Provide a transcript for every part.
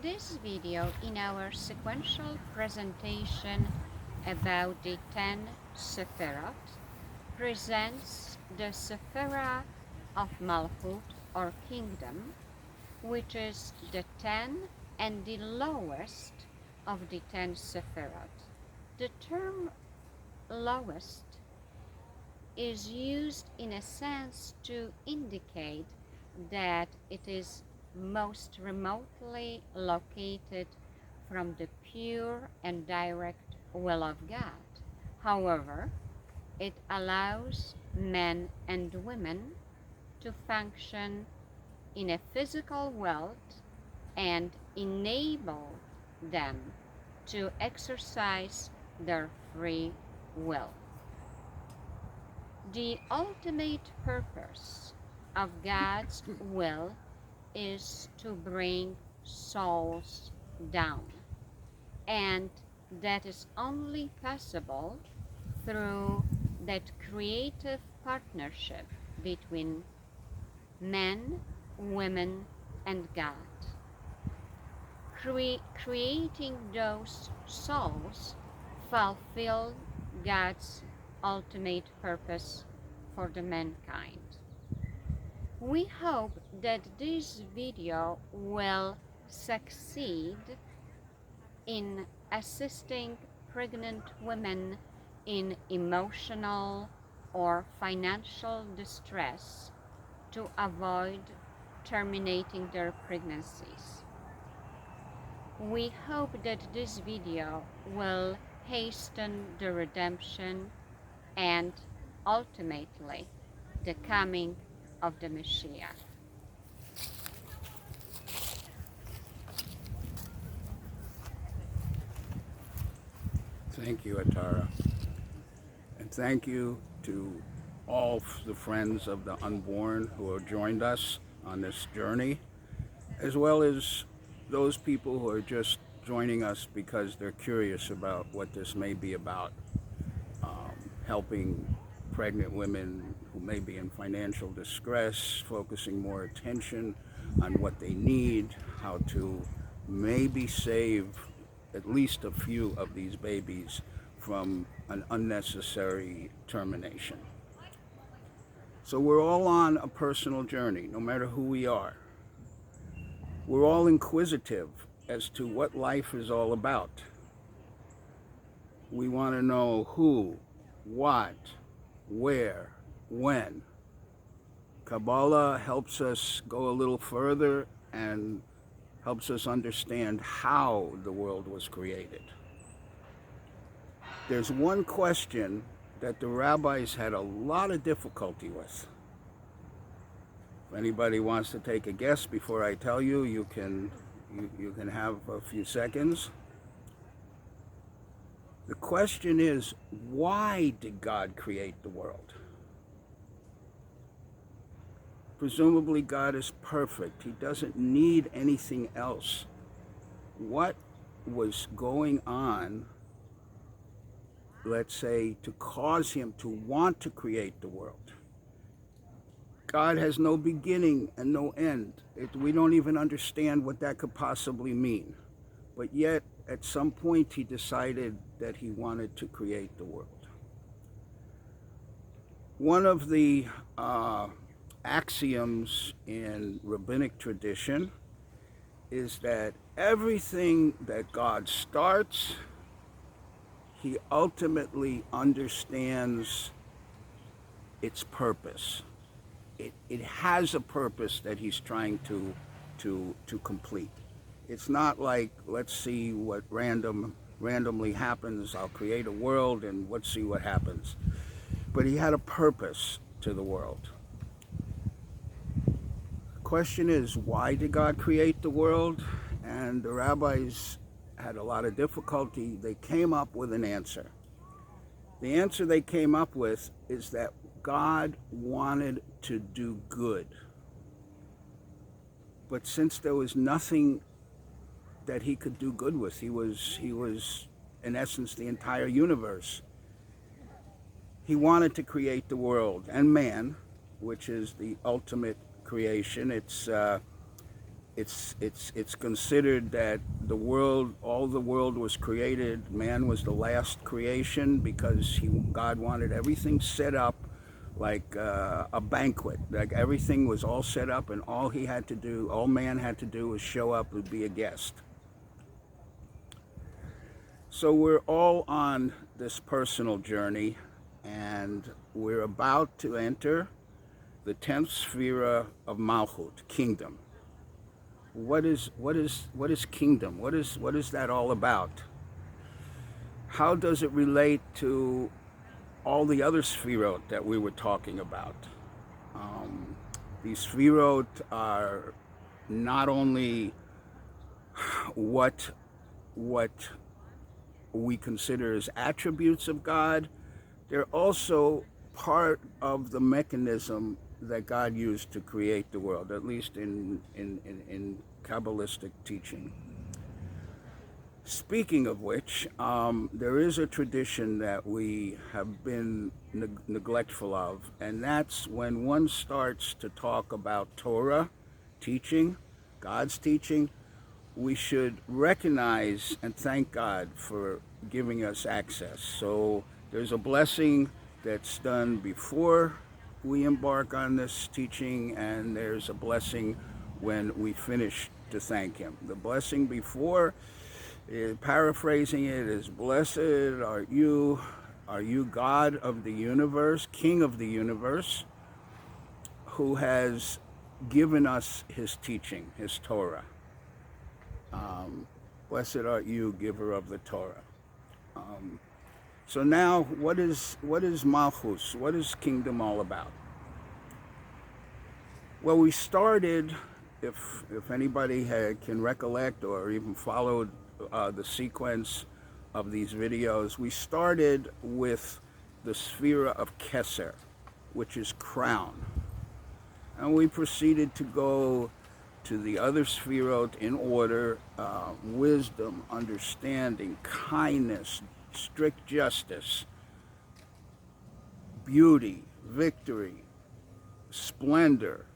This video in our sequential presentation about the 10 Sefirot presents the Sephira of Malchut or kingdom, which is the 10 and the lowest of the 10 Sefirot. The term lowest is used in a sense to indicate that it is most remotely located from the pure and direct will of God. However, it allows men and women to function in a physical world and enable them to exercise their free will. The ultimate purpose of God's will is to bring souls down, and that is only possible through that creative partnership between men, women, and God. Creating those souls fulfill God's ultimate purpose for the mankind. We hope that this video will succeed in assisting pregnant women in emotional or financial distress to avoid terminating their pregnancies. We hope that this video will hasten the redemption and ultimately the coming of the Messiah. Thank you, Atara. And thank you to all the friends of the unborn who have joined us on this journey, as well as those people who are just joining us because they're curious about what this may be about, helping pregnant women who may be in financial distress, focusing more attention on what they need, how to maybe save at least a few of these babies from an unnecessary termination. So we're all on a personal journey, no matter who we are. We're all inquisitive as to what life is all about. We want to know who, what, where, when. Kabbalah helps us go a little further and helps us understand how the world was created. There's one question that the rabbis had a lot of difficulty with. If anybody wants to take a guess before I tell you, you can have a few seconds. The question is, why did God create the world? Presumably God is perfect. He doesn't need anything else. What was going on, let's say, to cause him to want to create the world? God has no beginning and no end. We don't even understand what that could possibly mean. But yet, at some point, he decided that he wanted to create the world. One of the axioms in rabbinic tradition is that everything that God starts, he ultimately understands its purpose. It has a purpose that he's trying to complete. It's not like, let's see what randomly happens, I'll create a world and let's see what happens. But he had a purpose to the world. The question is, why did God create the world? And the rabbis had a lot of difficulty. They came up with an answer. The answer they came up with is that God wanted to do good. But since there was nothing that he could do good with, he was in essence the entire universe. He wanted to create the world and man, which is the ultimate creation. it's considered that all the world was created. Man was the last creation because God wanted everything set up like a banquet. Like everything was all set up, and all man had to do was show up and be a guest. So we're all on this personal journey, and we're about to enter the 10th Sefirot of Malchut, kingdom. What is kingdom? What is that all about? How does it relate to all the other Sefirot that we were talking about? These Sefirot are not only what we consider as attributes of God, they're also part of the mechanism that God used to create the world, at least in Kabbalistic teaching. Speaking of which, there is a tradition that we have been neglectful of, and that's when one starts to talk about Torah, teaching, God's teaching, we should recognize and thank God for giving us access. So there's a blessing that's done before we embark on this teaching, and there's a blessing when we finish to thank Him. The blessing before, paraphrasing it, is blessed are you God of the universe, King of the universe, who has given us His teaching, His Torah. Blessed art you, giver of the Torah. So now, what is Malchus? What is kingdom all about? Well, we started, if anybody can recollect or even followed the sequence of these videos, we started with the Sefirot of Keser, which is crown. And we proceeded to go to the other Sefirot in order: wisdom, understanding, kindness, strict justice, beauty, victory, splendor,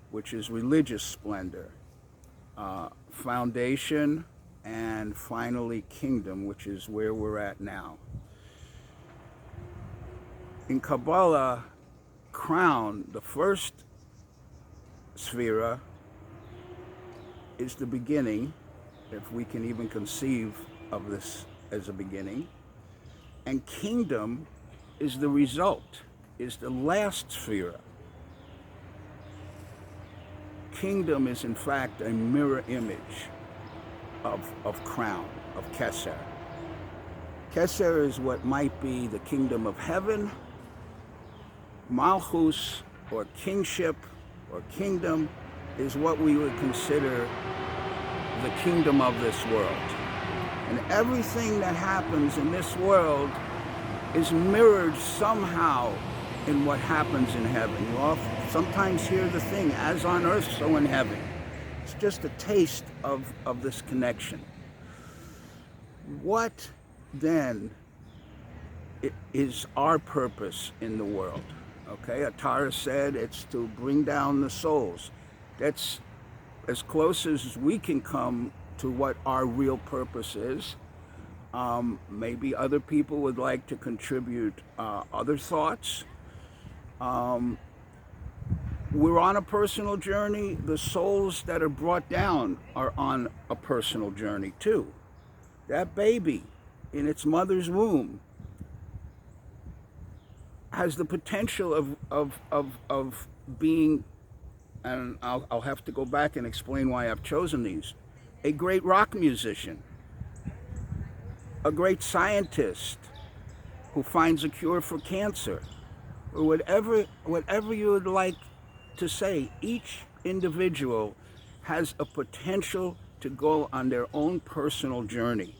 which is religious splendor, foundation, and finally kingdom, which is where we're at now. In Kabbalah, crown, the first Sefirah, is the beginning, if we can even conceive of this as a beginning, and kingdom is the result, is the last Sefirah. Kingdom is in fact a mirror image of crown, of Keser. Keser is what might be the kingdom of heaven. Malchus, or kingship, or kingdom, is what we would consider the kingdom of this world. And everything that happens in this world is mirrored somehow in what happens in heaven. You often sometimes hear the thing, as on earth, so in heaven. It's just a taste of this connection. What then is our purpose in the world? Okay, Atara said it's to bring down the souls. That's as close as we can come to what our real purpose is. Maybe other people would like to contribute other thoughts. We're on a personal journey. The souls that are brought down are on a personal journey too. That baby in its mother's womb has the potential of being, and I'll have to go back and explain why I've chosen these, a great rock musician, a great scientist who finds a cure for cancer, or whatever you would like to say. Each individual has a potential to go on their own personal journey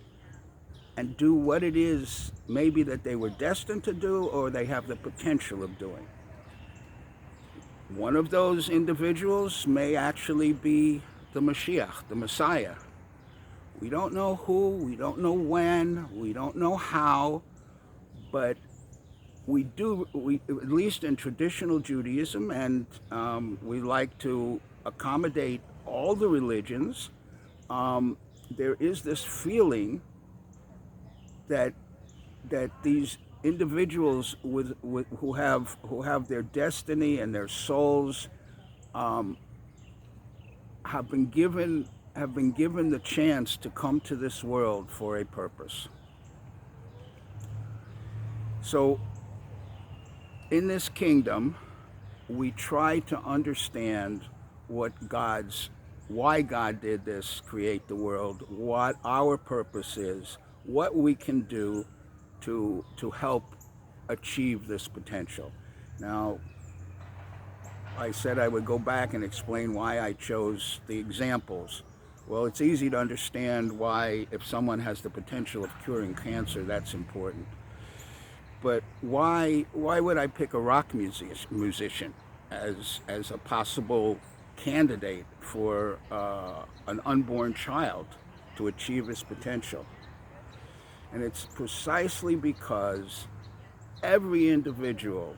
and do what it is maybe that they were destined to do, or they have the potential of doing. One of those individuals may actually be the Mashiach, the Messiah. We don't know who, we don't know when, we don't know how, but we at least in traditional Judaism, and we like to accommodate all the religions, there is this feeling that these individuals who have their destiny and their souls have been given the chance to come to this world for a purpose. So in this kingdom, we try to understand why God did this, create the world, what our purpose is, what we can do to help achieve this potential. Now, I said I would go back and explain why I chose the examples. Well, it's easy to understand why, if someone has the potential of curing cancer, that's important. But why would I pick a rock musician as a possible candidate for an unborn child to achieve his potential? And it's precisely because every individual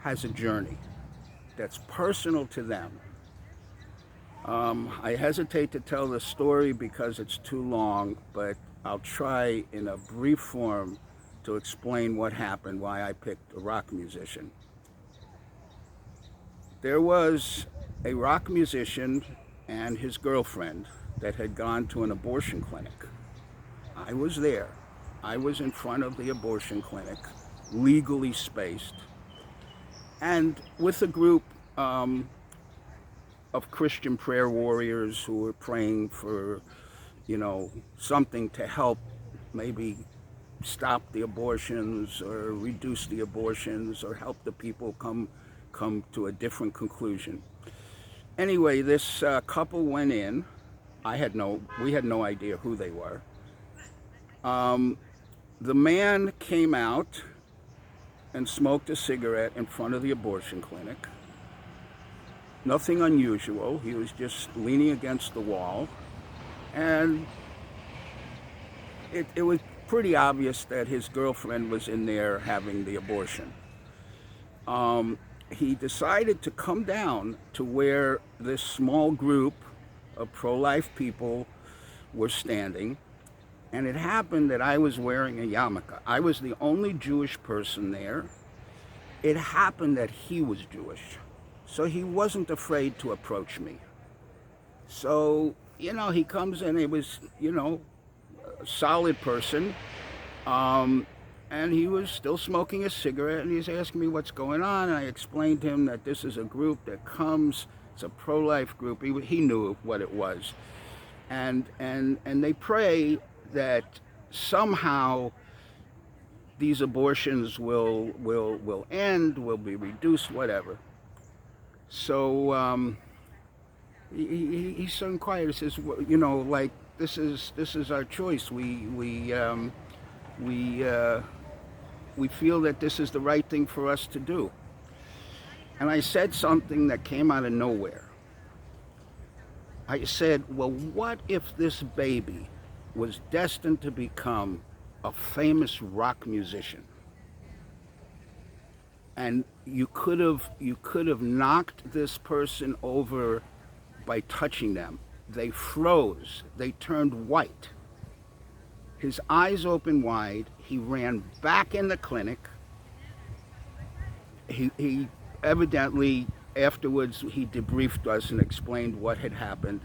has a journey that's personal to them. I hesitate to tell the story because it's too long, but I'll try in a brief form to explain what happened, why I picked a rock musician. There was a rock musician and his girlfriend that had gone to an abortion clinic. I was there. I was in front of the abortion clinic, legally spaced, and with a group of Christian prayer warriors who were praying for, something to help maybe stop the abortions or reduce the abortions or help the people come to a different conclusion. Anyway, this couple went in. We had no idea who they were. The man came out and smoked a cigarette in front of the abortion clinic. Nothing unusual. He was just leaning against the wall. And it was pretty obvious that his girlfriend was in there having the abortion. He decided to come down to where this small group of pro-life people were standing. And it happened that I was wearing a yarmulke. I was the only Jewish person there. It happened that he was Jewish, so he wasn't afraid to approach me. So, he comes in, he was, a solid person, and he was still smoking a cigarette, and he's asking me what's going on. And I explained to him that this is a group that comes, it's a pro-life group. He knew what it was. And they pray that somehow these abortions will end, will be reduced, whatever. So he's so quiet. He says, this is our choice. We feel that this is the right thing for us to do. And I said something that came out of nowhere. I said, well, what if this baby was destined to become a famous rock musician? And you could have knocked this person over by touching them. They froze. They turned white. His eyes opened wide. He ran back in the clinic. He evidently, afterwards, he debriefed us and explained what had happened.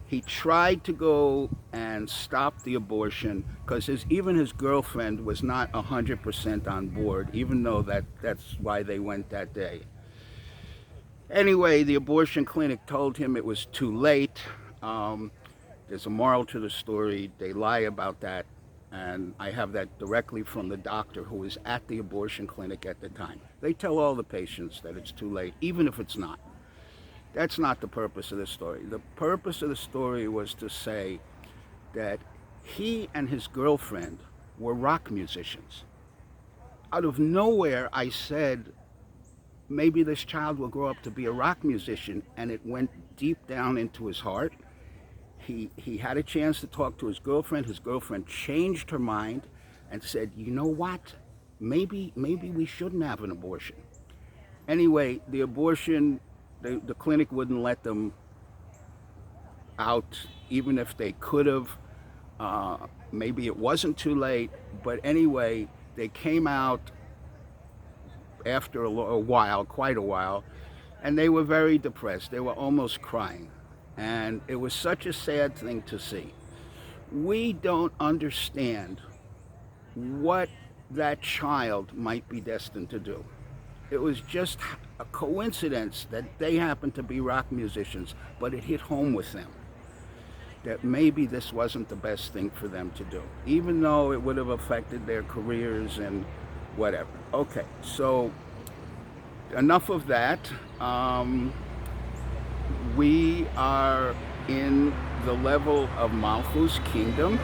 He tried to go and stop the abortion because even his girlfriend was not 100% on board, even though that's why they went that day. Anyway, the abortion clinic told him it was too late. There's a moral to the story. They lie about that. And I have that directly from the doctor who was at the abortion clinic at the time. They tell all the patients that it's too late, even if it's not. That's not the purpose of the story. The purpose of the story was to say that he and his girlfriend were rock musicians. Out of nowhere, I said, maybe this child will grow up to be a rock musician, and it went deep down into his heart. He had a chance to talk to his girlfriend. His girlfriend changed her mind and said, you know what? Maybe we shouldn't have an abortion. Anyway, the abortion, the clinic wouldn't let them out, even if they could have. Maybe it wasn't too late, but anyway, they came out after a while, quite a while, and they were very depressed. They were almost crying. And it was such a sad thing to see. We don't understand what that child might be destined to do. It was just a coincidence that they happened to be rock musicians, but it hit home with them that maybe this wasn't the best thing for them to do, even though it would have affected their careers and whatever. Okay, so enough of that. We are in the level of Malchut's kingdom,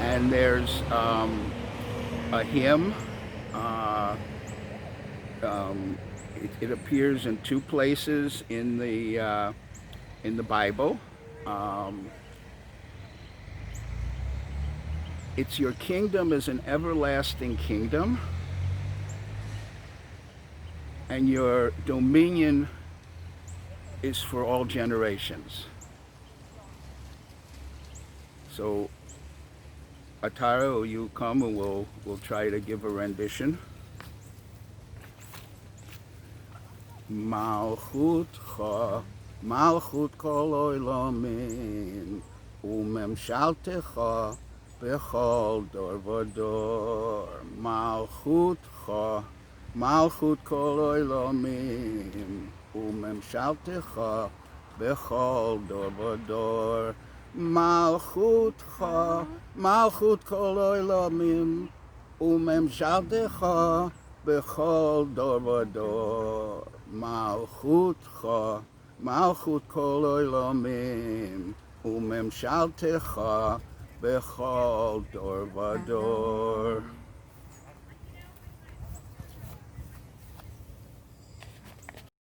and there's a hymn. It appears in two places in the Bible. It's your kingdom is an everlasting kingdom, and your dominion is for all generations. So, Atara, will you come and we'll try to give a rendition? Malchutcha, Malchut kol Olamim, umemshaltecha bechol dor vador. Malchutcha, Malchut kol Olamim, umemshaltecha bechol dor vador. Malchutcha, Malchut kol Olamim, umemshaltecha bechol dor vador. Malchutcha, Malchut kol Olamim, umemshaltecha bechol dor vador.